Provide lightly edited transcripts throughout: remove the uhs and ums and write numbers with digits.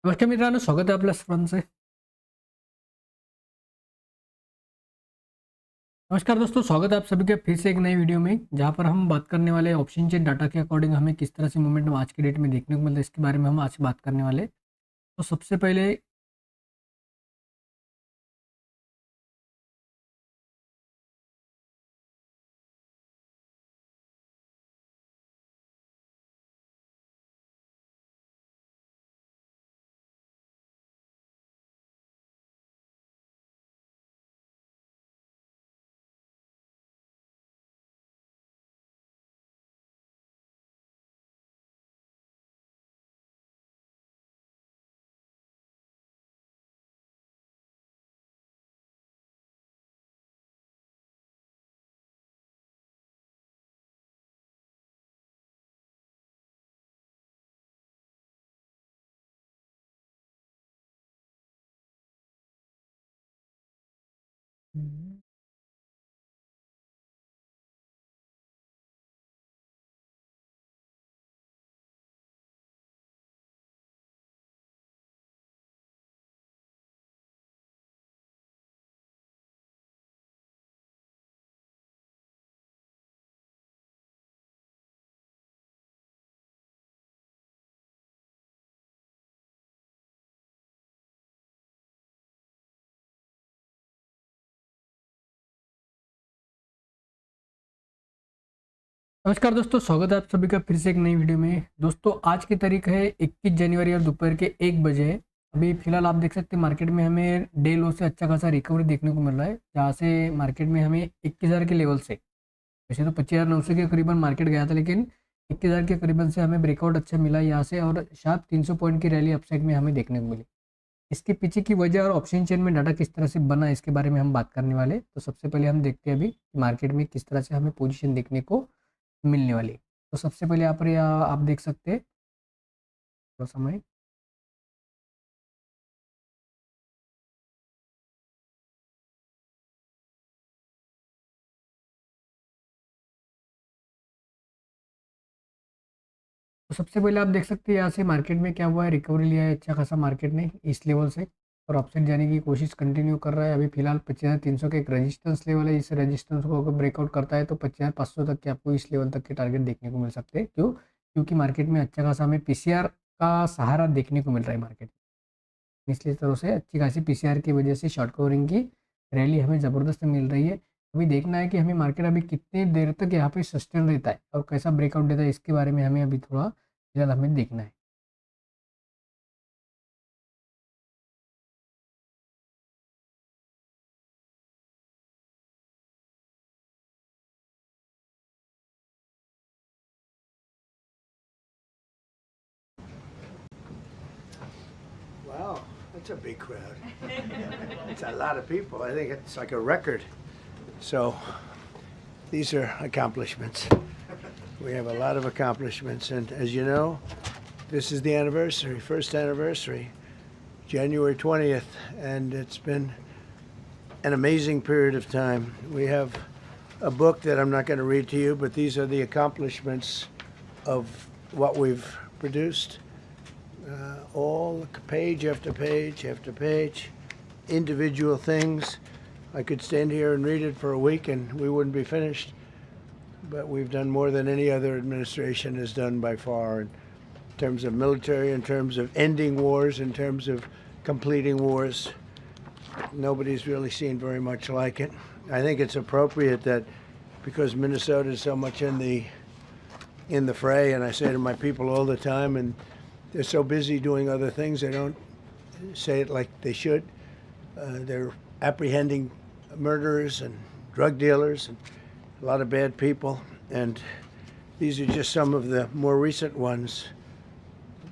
नमस्कार मित्रांनो, स्वागत आहे आपल्या सर्वांचे. नमस्कार दोस्तों, स्वागत है आप सभी के फिर से एक नई वीडियो में, जहां पर हम बात करने वाले हैं ऑप्शन चेन डाटा के अकॉर्डिंग हमें किस तरह से मूवमेंट आज के डेट में देखने को मिलता है, इसके बारे में हम आज बात करने वाले हैं. तो सबसे पहले नमस्कार दोस्तों, स्वागत है आप सभी का फिर से एक नई वीडियो में. दोस्तों, आज की तारीख है 21 जनवरी और दोपहर के 1 बजे है. अभी फिलहाल आप देख सकते हैं मार्केट में हमें डे लो से अच्छा खासा रिकवरी देखने को मिल रहा है, जहाँ से मार्केट में हमें 21,000 के लेवल से, वैसे तो 25,900 के करीबन मार्केट गया था, लेकिन 21,000 के करीबन से हमें ब्रेकआउट अच्छा मिला यहाँ से, और शायद 300 पॉइंट की रैली अपसाइड में हमें देखने को मिली. इसके पीछे की वजह और ऑप्शन चेन में डाटा किस तरह से बना, इसके बारे में हम बात करने वाले. तो सबसे पहले हम देखते हैं अभी मार्केट में किस तरह से हमें पोजीशन देखने को मिलने वाली. तो सबसे पहले यहाँ पर आप देख सकते हैं थोड़ा समय. तो सबसे पहले आप देख सकते हैं यहाँ से मार्केट में क्या हुआ है, रिकवरी लिया है अच्छा खासा मार्केट ने इस लेवल से, और ऑप्शन जाने की कोशिश कंटिन्यू कर रहा है. अभी फिलहाल 25,300 का एक रेजिस्टेंस लेवल है. इस रेजिस्टेंस को अगर ब्रेकआउट करता है तो 25,500 तक के आपको इस लेवल तक के टारगेट देखने को मिल सकते हैं. क्यों? क्योंकि मार्केट में अच्छा खासा हमें पीसीआर का सहारा देखने को मिल रहा है मार्केट में. इसलिए तरह से अच्छी खासी पीसीआर की वजह से शॉर्ट कवरिंग की रैली हमें ज़बरदस्त मिल रही है. अभी देखना है कि हमें मार्केट अभी कितनी देर तक यहाँ पे सस्टेन रहता है और कैसा ब्रेकआउट देता है, इसके बारे में हमें अभी थोड़ा फिलहाल हमें देखना है. Wow, that's a big crowd. It's a lot of people. I think it's like a record. So these are accomplishments. We have a lot of accomplishments. And as you know, this is the anniversary, first anniversary, January 20th. And it's been an amazing period of time. We have a book that I'm not going to read to you, but these are the accomplishments of what we've produced. All page after page after page, individual things. I could stand here and read it for a week and we wouldn't be finished. But we've done more than any other administration has done by far in terms of military, in terms of ending wars, in terms of completing wars. Nobody's really seen very much like it. I think it's appropriate that because Minnesota is so much in the fray, and I say to my people all the time, and they're so busy doing other things, they don't say it like they should. They're apprehending murderers and drug dealers and a lot of bad people. And these are just some of the more recent ones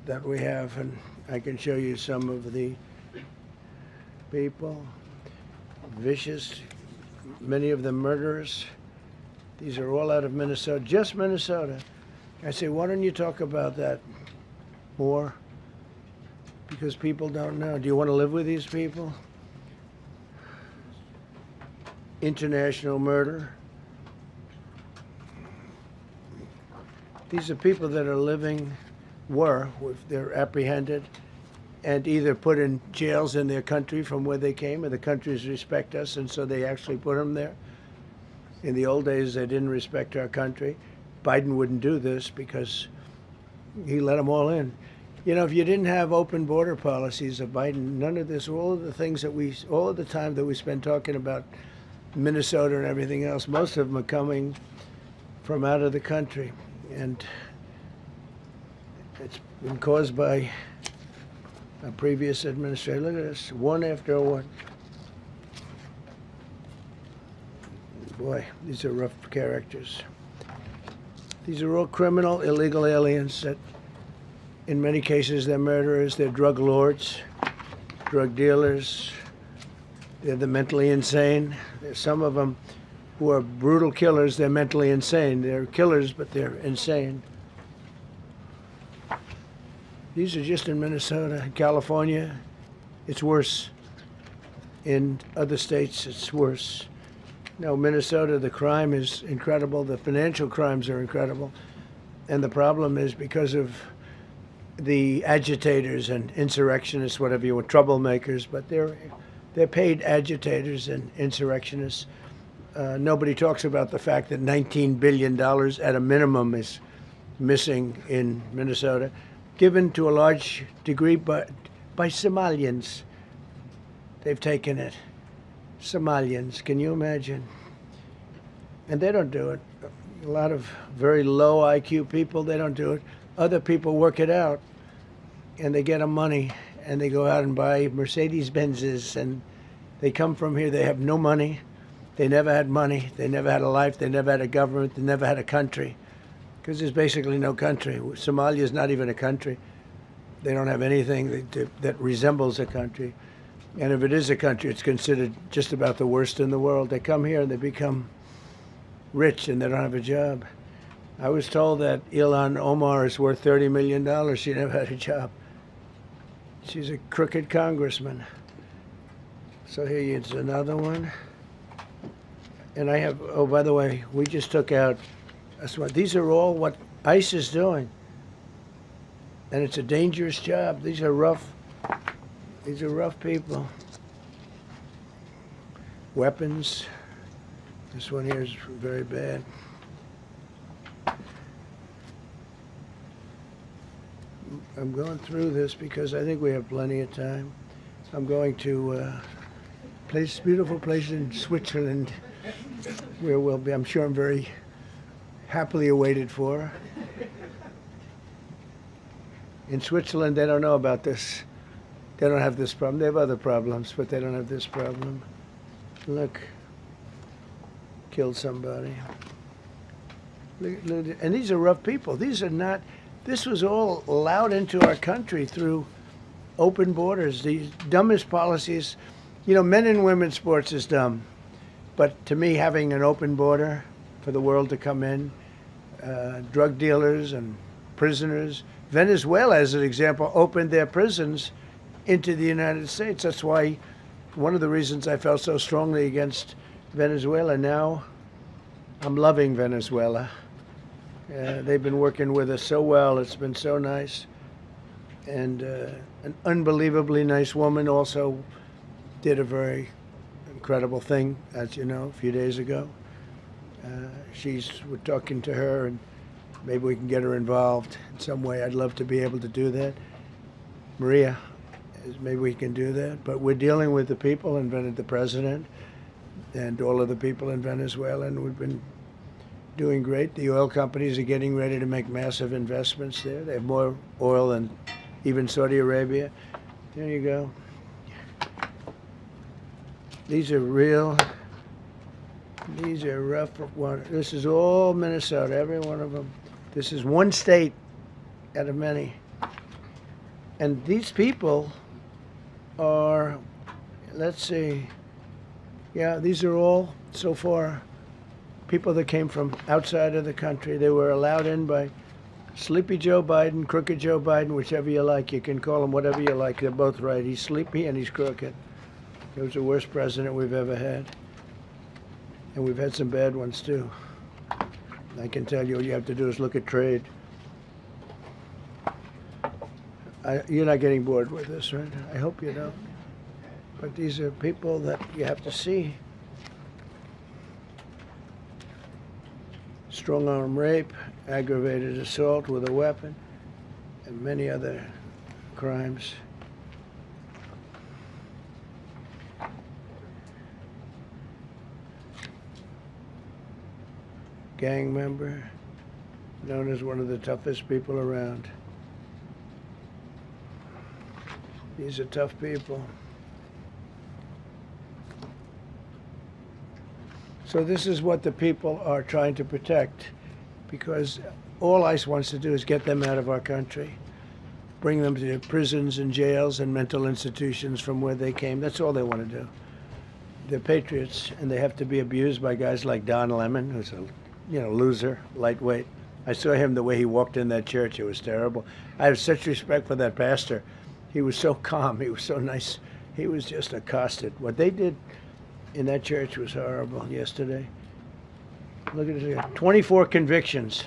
that we have. And I can show you some of the people. Vicious, many of them murderers. These are all out of Minnesota, just Minnesota. I say, why don't you talk about that more? Because people don't know. Do you want to live with these people? International murder. These are people that are living, they're apprehended, and either put in jails in their country from where they came, and the countries respect us, and so they actually put them there. In the old days, they didn't respect our country. Biden wouldn't do this because he let them all in. You know, if you didn't have open border policies of Biden, none of this, all of the things that all of the time that we spend talking about Minnesota and everything else, most of them are coming from out of the country. And it's been caused by a previous administration. Look at this, one after one. Boy, these are rough characters. These are all criminal, illegal aliens that, in many cases, they're murderers, they're drug lords, drug dealers. They're the mentally insane. There's some of them who are brutal killers. They're mentally insane. They're killers, but they're insane. These are just in Minnesota. California, it's worse. In other states, it's worse. No, Minnesota, the crime is incredible. The financial crimes are incredible. And the problem is because of the agitators and insurrectionists, whatever you want, troublemakers, but they're paid agitators and insurrectionists. Nobody talks about the fact that $19 billion at a minimum is missing in Minnesota, given to a large degree by Somalians. They've taken it. Somalians, can you imagine? And they don't do it. A lot of very low IQ people, they don't do it. Other people work it out, and they get them money, and they go out and buy Mercedes-Benzes, and they come from here, they have no money. They never had money. They never had a life. They never had a government. They never had a country, because there's basically no country. Somalia is not even a country. They don't have anything that resembles a country. And if it is a country, it's considered just about the worst in the world. They come here and they become rich and they don't have a job. I was told that Ilhan Omar is worth $30 million. She never had a job. She's a crooked congressman. So here is another one. And I have, oh, by the way, we just took out, these are all what ICE is doing. And it's a dangerous job. These are rough people. Weapons. This one here is very bad. I'm going through this because I think we have plenty of time. I'm going to beautiful place in Switzerland where we'll be, I'm sure I'm very happily awaited for. In Switzerland, they don't know about this. They don't have this problem. They have other problems, but they don't have this problem. Look, killed somebody. Look, and these are rough people. These are not, this was all allowed into our country through open borders. These dumbest policies, you know, men and women's sports is dumb. But to me, having an open border for the world to come in, drug dealers and prisoners. Venezuela, as an example, opened their prisons into the United States. That's why one of the reasons I felt so strongly against Venezuela. Now I'm loving Venezuela. They've been working with us so well. It's been so nice. And an unbelievably nice woman also did a very incredible thing, as you know, a few days ago. We're talking to her, and maybe we can get her involved in some way. I'd love to be able to do that. Maria, maybe we can do that. But we're dealing with the people and the president and all of the people in Venezuela, and we've been doing great. The oil companies are getting ready to make massive investments there. They have more oil than even Saudi Arabia. There you go. These are rough water. This is all Minnesota, every one of them. This is one state out of many. And these people are, let's see, yeah, these are all, so far, people that came from outside of the country. They were allowed in by Sleepy Joe Biden, Crooked Joe Biden, whichever you like. You can call him whatever you like. They're both right. He's sleepy and he's crooked. He was the worst president we've ever had. And we've had some bad ones, too. I can tell you, all you have to do is look at trade. You're not getting bored with this, right? I hope you don't. But these are people that you have to see. Strong-arm rape, aggravated assault with a weapon, and many other crimes. Gang member, known as one of the toughest people around. These are tough people. So this is what the people are trying to protect, because all ICE wants to do is get them out of our country, bring them to prisons and jails and mental institutions from where they came. That's all they want to do. They're patriots, and they have to be abused by guys like Don Lemon, who's a loser, lightweight. I saw him the way he walked in that church. It was terrible. I have such respect for that pastor. He was so calm. He was so nice. He was just accosted. What they did in that church was horrible yesterday. Look at it. 24 convictions.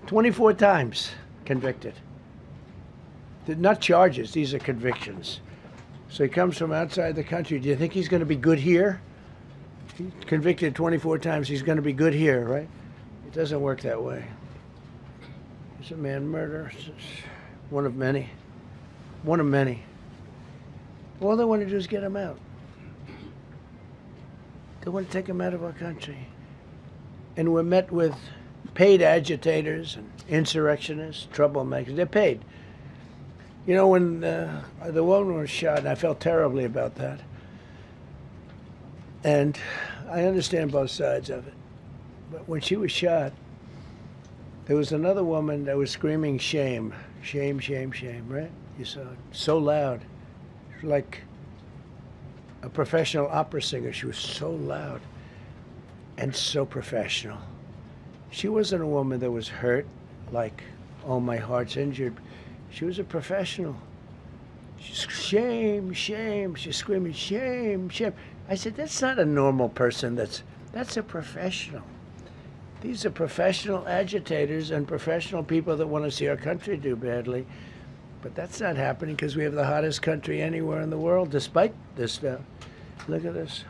24 times convicted. They're not charges. These are convictions. So he comes from outside the country. Do you think he's going to be good here? He's convicted 24 times. He's going to be good here, right? It doesn't work that way. It's a man murder. It's one of many. One of many. All they want to do is get him out. They want to take him out of our country. And we're met with paid agitators and insurrectionists, troublemakers. They're paid. You know, when the woman was shot, and I felt terribly about that. And I understand both sides of it. But when she was shot, there was another woman that was screaming shame, shame, shame, shame, right? You saw it. So loud. She was like a professional opera singer. She was so loud and so professional. She wasn't a woman that was hurt, like, oh, my heart's injured. She was a professional. She's shame, shame. She's screaming shame, shame. I said, that's not a normal person. That's a professional. These are professional agitators and professional people that want to see our country do badly. But that's not happening because we have the hottest country anywhere in the world, despite this stuff. Look at this.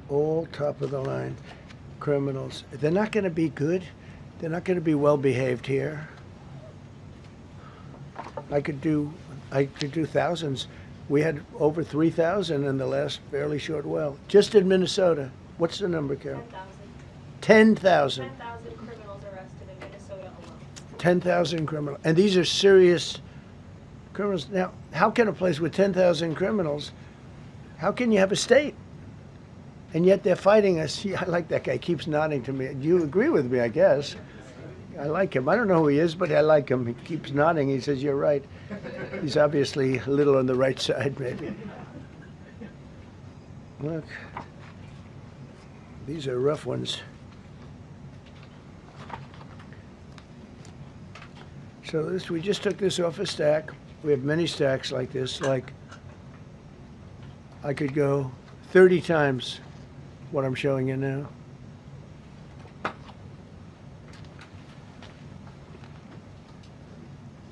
All top of the line criminals. They're not going to be good. They're not going to be well behaved here. I could do thousands. We had over 3,000 in the last fairly short while. Just in Minnesota. What's the number, Carol? 10,000. 10,000 criminals arrested in Minnesota alone. 10,000 criminals. And these are serious criminals. Now, how can a place with 10,000 criminals, how can you have a state? And yet they're fighting us. Yeah, I like that guy. He keeps nodding to me. You agree with me, I guess. I like him. I don't know who he is, but I like him. He keeps nodding. He says, you're right. He's obviously a little on the right side, maybe. Look. These are rough ones. So we just took this off a stack. We have many stacks like this. Like, I could go 30 times what I'm showing you now.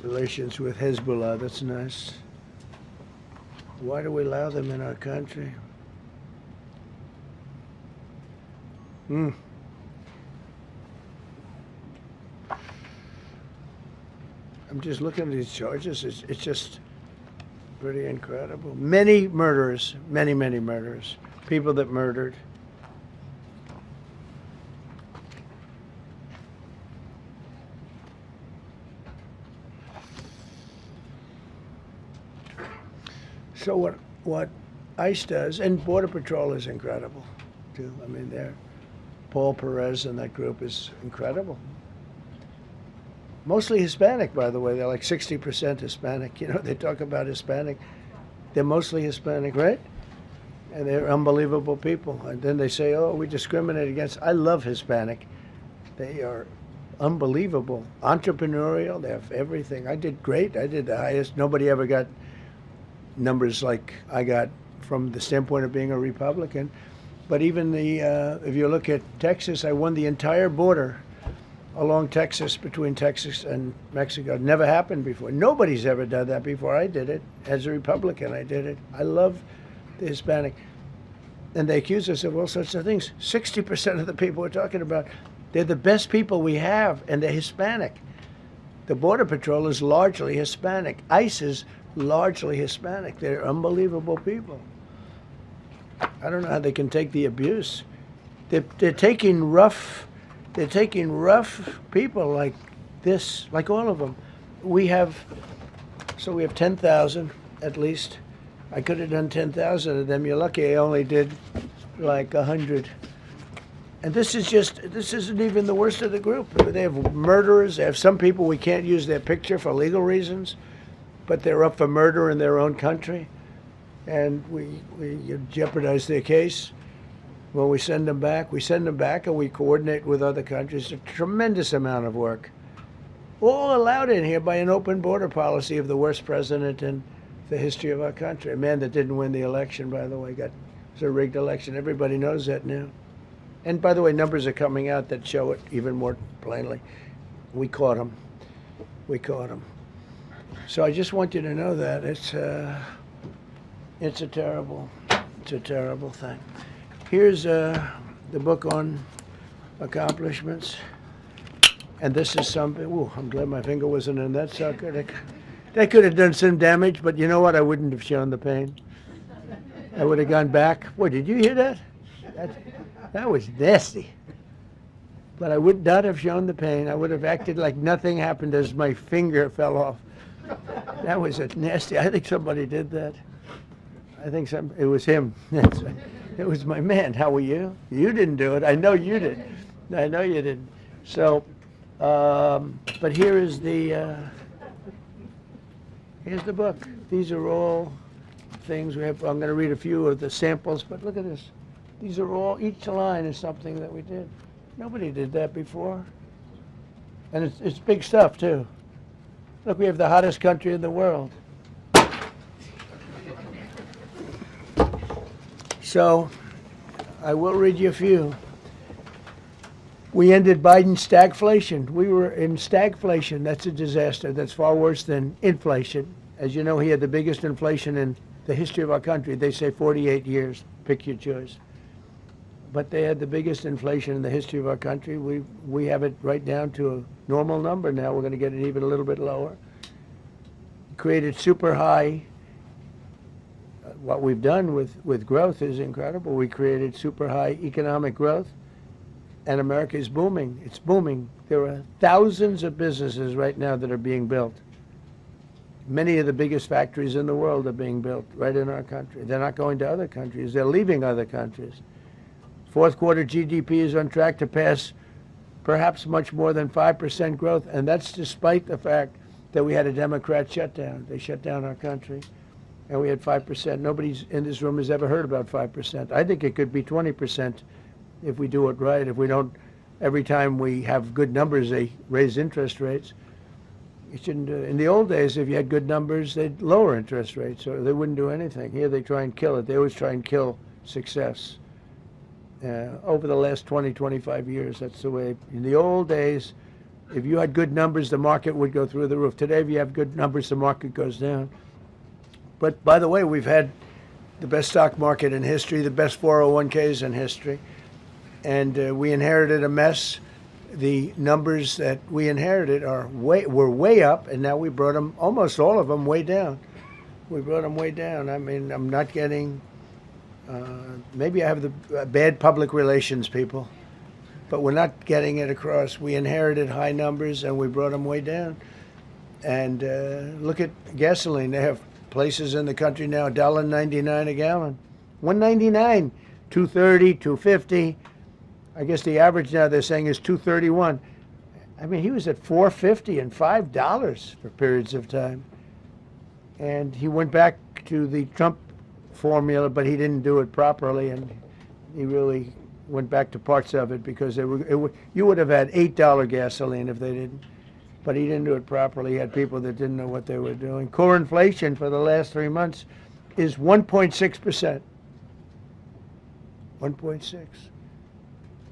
Relations with Hezbollah, that's nice. Why do we allow them in our country? I'm just looking at these charges. It's just pretty incredible. Many murderers, many, many murderers. People that murdered. So what ICE does, and Border Patrol is incredible, too. I mean, Paul Perez and that group is incredible. Mostly Hispanic, by the way. They're like 60% Hispanic. You know, they talk about Hispanic. They're mostly Hispanic, right? And they're unbelievable people. And then they say, oh, we discriminate against. I love Hispanic. They are unbelievable. Entrepreneurial. They have everything. I did great. I did the highest. Nobody ever got numbers like I got from the standpoint of being a Republican. But even if you look at Texas, I won the entire border along Texas, between Texas and Mexico. It never happened before. Nobody's ever done that before. I did it. As a Republican, I did it. I love the Hispanic. And they accuse us of all sorts of things. 60% of the people we're talking about, they're the best people we have, and they're Hispanic. The Border Patrol is largely Hispanic. ICE is largely Hispanic. They're unbelievable people. I don't know how they can take the abuse. They're taking rough people like this, like all of them. We have 10,000 at least. I could have done 10,000 of them. You're lucky I only did like 100. And this isn't even the worst of the group. They have murderers. They have some people we can't use their picture for legal reasons, but they're up for murder in their own country. And we jeopardize their case. When we send them back and we coordinate with other countries. A tremendous amount of work. All allowed in here by an open border policy of the worst president in the history of our country. A man that didn't win the election, by the way. It was a rigged election. Everybody knows that now. And by the way, numbers are coming out that show it even more plainly. We caught him. So I just want you to know that it's a terrible thing. Here's the book on accomplishments. And this is something, ooh, I'm glad my finger wasn't in that sucker. That could have done some damage, but you know what? I wouldn't have shown the pain. I would have gone back. Boy, did you hear that? That was nasty. But I would not have shown the pain. I would have acted like nothing happened as my finger fell off. That was a nasty, I think somebody did that. It was him. It was my man. How were you? You didn't do it. I know you did. I know you didn't. So, but here's the book. These are all things we have. I'm going to read a few of the samples, but look at this. These are all, each line is something that we did. Nobody did that before. And it's big stuff, too. Look, we have the hottest country in the world. So, I will read you a few. We ended Biden's stagflation. We were in stagflation. That's a disaster. That's far worse than inflation. As you know, he had the biggest inflation in the history of our country. They say 48 years. Pick your choice. But they had the biggest inflation in the history of our country. We have it right down to a normal number now. We're going to get it even a little bit lower. Created super high. What we've done with growth is incredible. We created super high economic growth, and America is booming. It's booming. There are thousands of businesses right now that are being built. Many of the biggest factories in the world are being built right in our country. They're not going to other countries. They're leaving other countries. Fourth quarter GDP is on track to pass perhaps much more than 5% growth, and that's despite the fact that we had a Democrat shutdown. They shut down our country, and we had 5%. Nobody in this room has ever heard about 5%. I think it could be 20% if we do it right. If we don't, every time we have good numbers, they raise interest rates. You shouldn't do it. In the old days, if you had good numbers, they'd lower interest rates, or they wouldn't do anything. Here they try and kill it. They always try and kill success. Over the last 20, 25 years, that's the way. In the old days, if you had good numbers, the market would go through the roof. Today, if you have good numbers, the market goes down. But by the way, we've had the best stock market in history, the best 401ks in history, and we inherited a mess. The numbers that we inherited were way up, and now we brought them, almost all of them, way down. We brought them way down. I mean, I'm not getting, maybe I have the bad public relations people, but we're not getting it across. We inherited high numbers, and we brought them way down. And look at gasoline. They have places in the country now, $1.99 a gallon. $1.99, $2.30, $2.50. I guess the average now they're saying is $2.31. I mean, he was at $4.50 and $5 for periods of time. And he went back to the Trump formula, but he didn't do it properly, and he really went back to parts of it because you would have had $8 gasoline if they didn't. But he didn't do it properly. He had people that didn't know what they were doing. Core inflation for the last 3 months is 1.6%. 1.6.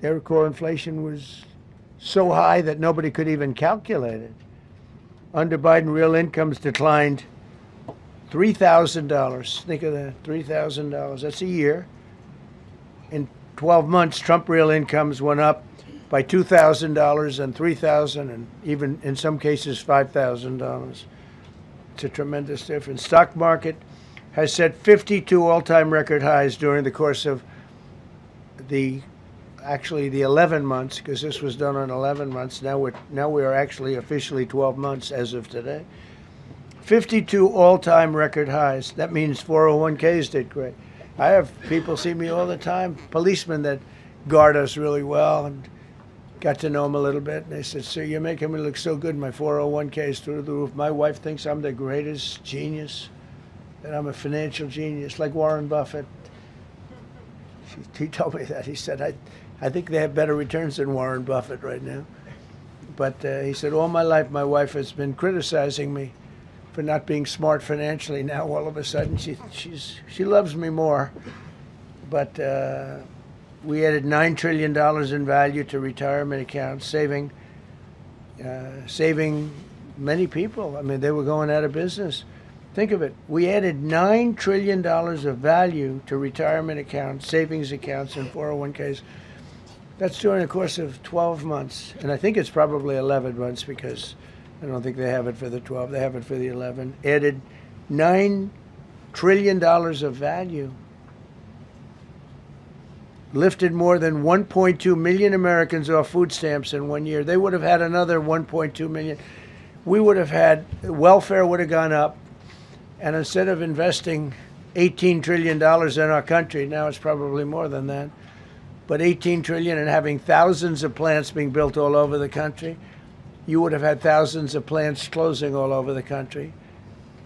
Their core inflation was so high that nobody could even calculate it. Under Biden, real incomes declined $3,000. Think of that, $3,000. That's a year. In 12 months, Trump real incomes went up by $2,000 and $3,000 and even in some cases $5,000. It's a tremendous difference. Stock market has set 52 all-time record highs during the course of the 11 months, because this was done on 11 months. Now we are actually officially 12 months as of today. 52 all-time record highs. That means 401ks did great. I have people see me all the time, policemen that guard us really well, and got to know them a little bit. And they said, "Sir, you're making me look so good. My 401k is through the roof. My wife thinks I'm the greatest genius, that I'm a financial genius, like Warren Buffett." He told me that. He said, I think they have better returns than Warren Buffett right now. But he said, all my life my wife has been criticizing me for not being smart financially. Now all of a sudden she loves me more. But we added $9 trillion in value to retirement accounts, saving many people. I mean, they were going out of business. Think of it. We added $9 trillion of value to retirement accounts, savings accounts, and 401ks. That's during the course of 12 months. And I think it's probably 11 months, because I don't think they have it for the 12. They have it for the 11. Added $9 trillion of value. Lifted more than 1.2 million Americans off food stamps in 1 year. They would have had another 1.2 million. We would have had, welfare would have gone up. And instead of investing $18 trillion in our country, now it's probably more than that, but $18 trillion, and having thousands of plants being built all over the country, you would have had thousands of plants closing all over the country,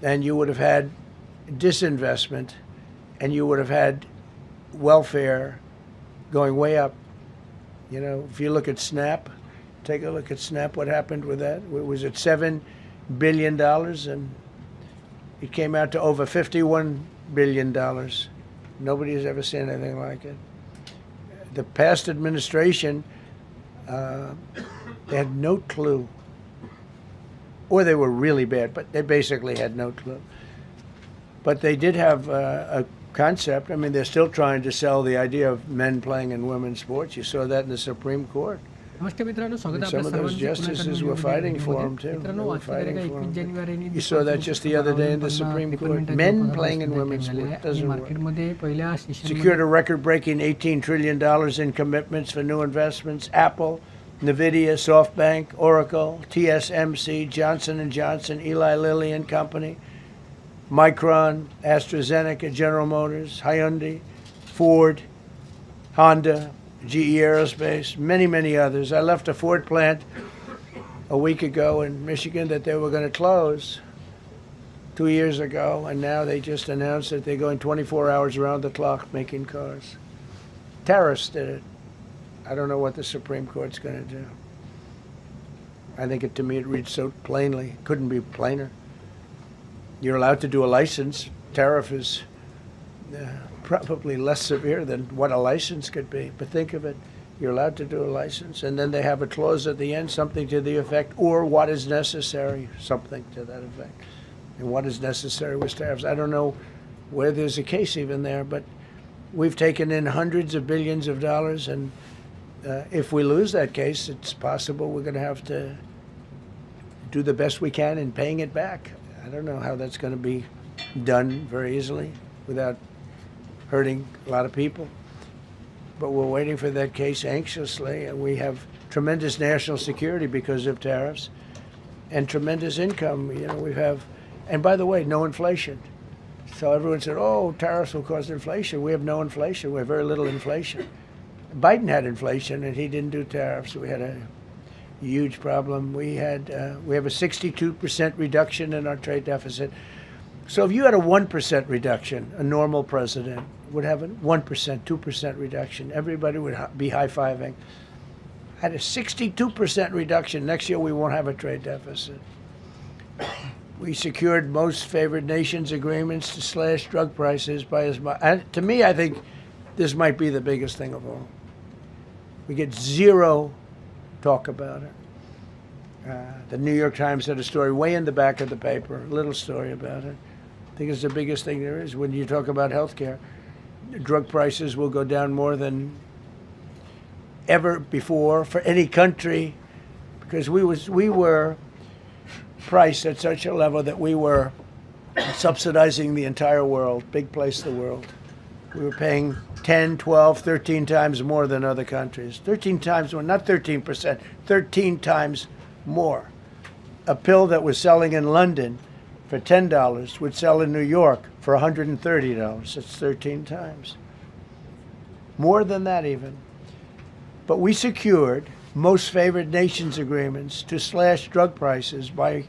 and you would have had disinvestment, and you would have had welfare going way up. You know, if you look at Snap, take a look at Snap, what happened with that? It was at $7 billion, and it came out to over $51 billion. Nobody has ever seen anything like it. The past administration, they had no clue. Or they were really bad, but they basically had no clue. But they did have a concept. I mean, they're still trying to sell the idea of men playing in women's sports. You saw that in the Supreme Court. नमस्ते मित्रांनो, स्वागत आहे Some आपल्या of those सर्वांचे पुन्हा justices एका were Naveen fighting व्हिडिओमध्ये. for 'em, too. मित्रांनो, They were आजच्या तारीख fighting आहे for 21 'em. January. You saw that just the other day in the Supreme Court. Men playing in women's sport doesn't work. मार्केटमध्ये पहिल्या सेशनमध्ये Secured a record-breaking $18 trillion in commitments for new investments. Apple, NVIDIA, SoftBank, Oracle, TSMC, Johnson & Johnson, Eli Lilly and Company, Micron, AstraZeneca, General Motors, Hyundai, Ford, Honda, GE Aerospace, many, many others. I left a Ford plant a week ago in Michigan that they were going to close 2 years ago, and now they just announced that they're going 24 hours around the clock making cars. Tariffs did it. I don't know what the Supreme Court's going to do. I think to me it reads so plainly. Couldn't be plainer. You're allowed to do a license. Tariff is probably less severe than what a license could be. But think of it. You're allowed to do a license, and then they have a clause at the end, something to the effect, or what is necessary, something to that effect. And what is necessary with tariffs. I don't know where there's a case even there, but we've taken in hundreds of billions of dollars, and if we lose that case, it's possible we're going to have to do the best we can in paying it back. I don't know how that's going to be done very easily without hurting a lot of people. But we're waiting for that case anxiously, and we have tremendous national security because of tariffs and tremendous income. You know, we have, and by the way, no inflation. So everyone said, oh, tariffs will cause inflation. We have no inflation. We have very little inflation. Biden had inflation, and he didn't do tariffs. We had a huge problem. We have a 62% reduction in our trade deficit. So if you had a 1% reduction, a normal president would have a 1%, 2% reduction. Everybody would be high-fiving. At a 62% reduction, next year we won't have a trade deficit. We secured most favored nations agreements to slash drug prices by as much. And to me, I think this might be the biggest thing of all. We get zero talk about it. The New York Times had a story way in the back of the paper, a little story about it. I think it's the biggest thing there is. When you talk about healthcare, drug prices will go down more than ever before for any country, because we were priced at such a level that we were subsidizing the entire world, big place in the world. We were paying 10, 12, 13 times more than other countries. 13 times more, not 13%, 13 times more. A pill that was selling in London for $10 would sell in New York for $130. That's 13 times. More than that even. But we secured most favored nations agreements to slash drug prices by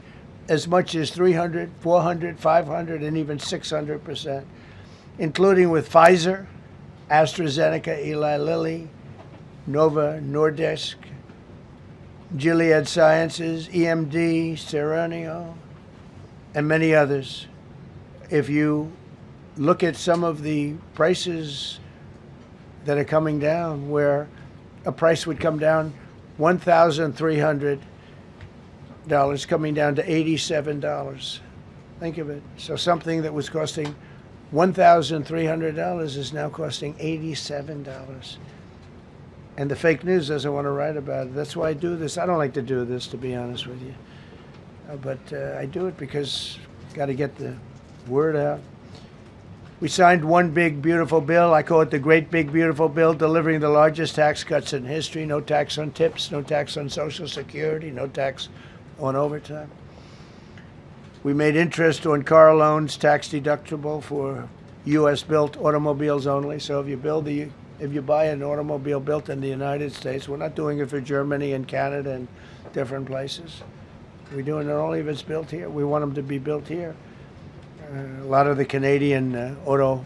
as much as 300, 400, 500, and even 600%, including with Pfizer, AstraZeneca, Eli Lilly, Nova Nordisk, Gilead Sciences, EMD, Serenio, and many others. If you look at some of the prices that are coming down, where a price would come down $1,300 coming down to $87. Think of it. So something that was costing $1,300 is now costing $87. And the fake news doesn't want to write about it. That's why I do this. I don't like to do this, to be honest with you. But I do it because got to get the word out. We signed one big, beautiful bill. I call it the Great Big Beautiful Bill, delivering the largest tax cuts in history. No tax on tips, no tax on Social Security, no tax on overtime. We made interest on car loans tax deductible for U.S.-built automobiles only. So if you buy an automobile built in the United States, we're not doing it for Germany and Canada and different places. We're doing it only if it's built here. We want them to be built here. A lot of the Canadian auto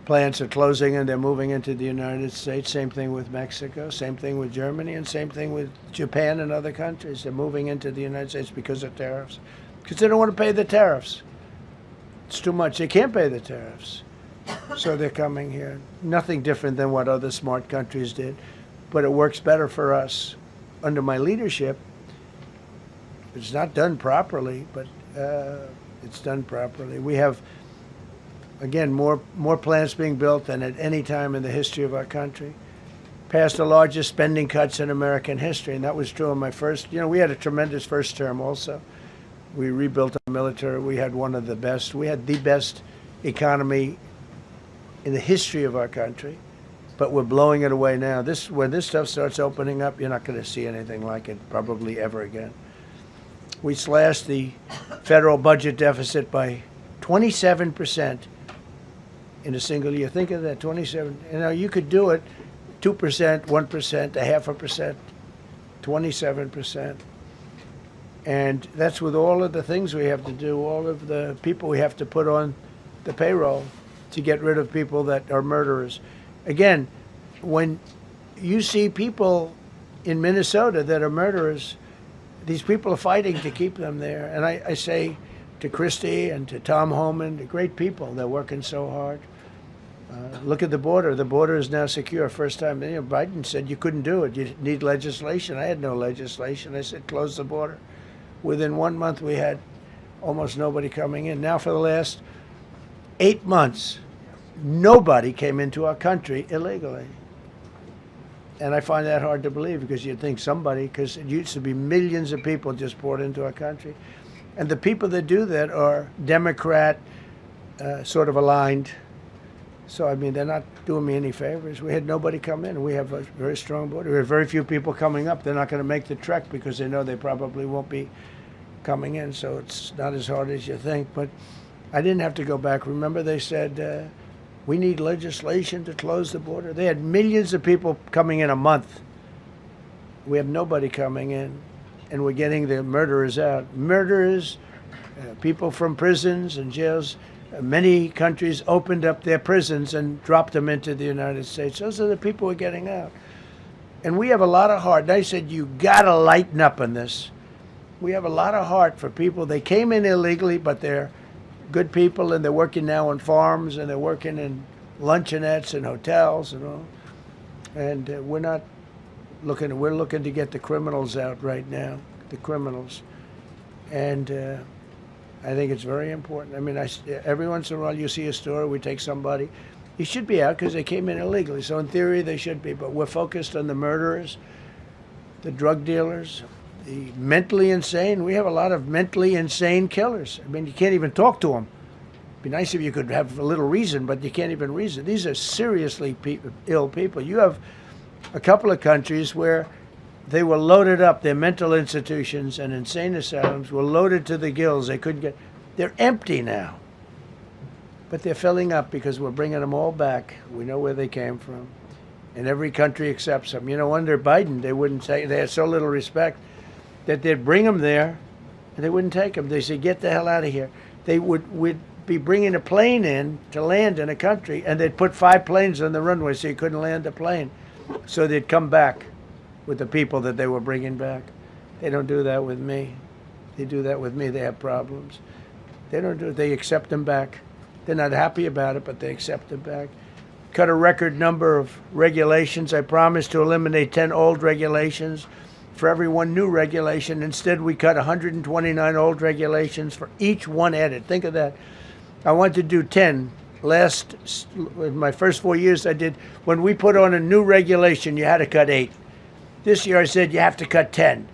plants are closing and they're moving into the United States. Same thing with Mexico, same thing with Germany, and same thing with Japan and other countries. They're moving into the United States because of tariffs. Because they don't want to pay the tariffs. It's too much. They can't pay the tariffs. So they're coming here. Nothing different than what other smart countries did. But it works better for us. Under my leadership, it's not done properly, but it's done properly. We have, again, more plants being built than at any time in the history of our country. Passed the largest spending cuts in American history, and that was true in my first. We had a tremendous first term also. We rebuilt our military. We had one of the best. We had the best economy in the history of our country, but we're blowing it away now. When this stuff starts opening up, you're not going to see anything like it probably ever again. We slashed the federal budget deficit by 27% in a single year. Think of that, 27. You could do it 2%, 1%, 0.5%, 27%. And that's with all of the things we have to do, all of the people we have to put on the payroll to get rid of people that are murderers. Again, when you see people in Minnesota that are murderers, these people are fighting to keep them there. And I say to Christie and to Tom Homan, the great people, they're working so hard. Look at the border. The border is now secure. First time, Biden said you couldn't do it. You need legislation. I had no legislation. I said close the border. Within 1 month, we had almost nobody coming in. Now for the last 8 months, nobody came into our country illegally. And I find that hard to believe, because you'd think somebody, because it used to be millions of people just poured into our country. And the people that do that are Democrat sort of aligned. So, they're not doing me any favors. We had nobody come in. We have a very strong border. We have very few people coming up. They're not going to make the trek because they know they probably won't be coming in. So it's not as hard as you think. But I didn't have to go back. Remember, they said, we need legislation to close the border. They had millions of people coming in a month. We have nobody coming in, and we're getting the murderers out. Murderers, people from prisons and jails. Many countries opened up their prisons and dropped them into the United States. Those are the people we're getting out. And we have a lot of heart. And I said, you got to lighten up on this. We have a lot of heart for people. They came in illegally, but they're good people, and they're working now on farms, and they're working in luncheonettes and hotels and all. And we're not we're looking to get the criminals out right now, the criminals, and I think it's very important. I mean, every once in a while you see a story, we take somebody, he should be out because they came in illegally. So in theory they should be, but we're focused on the murderers, the drug dealers, the mentally insane. We have a lot of mentally insane killers. I mean, you can't even talk to them. It'd be nice if you could have a little reason, but you can't even reason. These are seriously ill people. You have a couple of countries where they were loaded up. Their mental institutions and insane asylums were loaded to the gills. They couldn't get. They're empty now, but they're filling up because we're bringing them all back. We know where they came from, and every country accepts them. You know, under Biden, they wouldn't take. They had so little respect that they'd bring them there, and they wouldn't take them. They said, "Get the hell out of here." They would be bringing a plane in to land in a country, and they'd put 5 planes on the runway so you couldn't land the plane. So they'd come back with the people that they were bringing back. They don't do that with me. They do that with me, they have problems. They don't do it. They accept them back. They're not happy about it, but they accept them back. Cut a record number of regulations. I promised to eliminate 10 old regulations for every one new regulation. Instead, we cut 129 old regulations for each one added. Think of that. I wanted to do 10. In my first 4 years, I did. When we put on a new regulation, you had to cut 8. This year, I said you have to cut 10.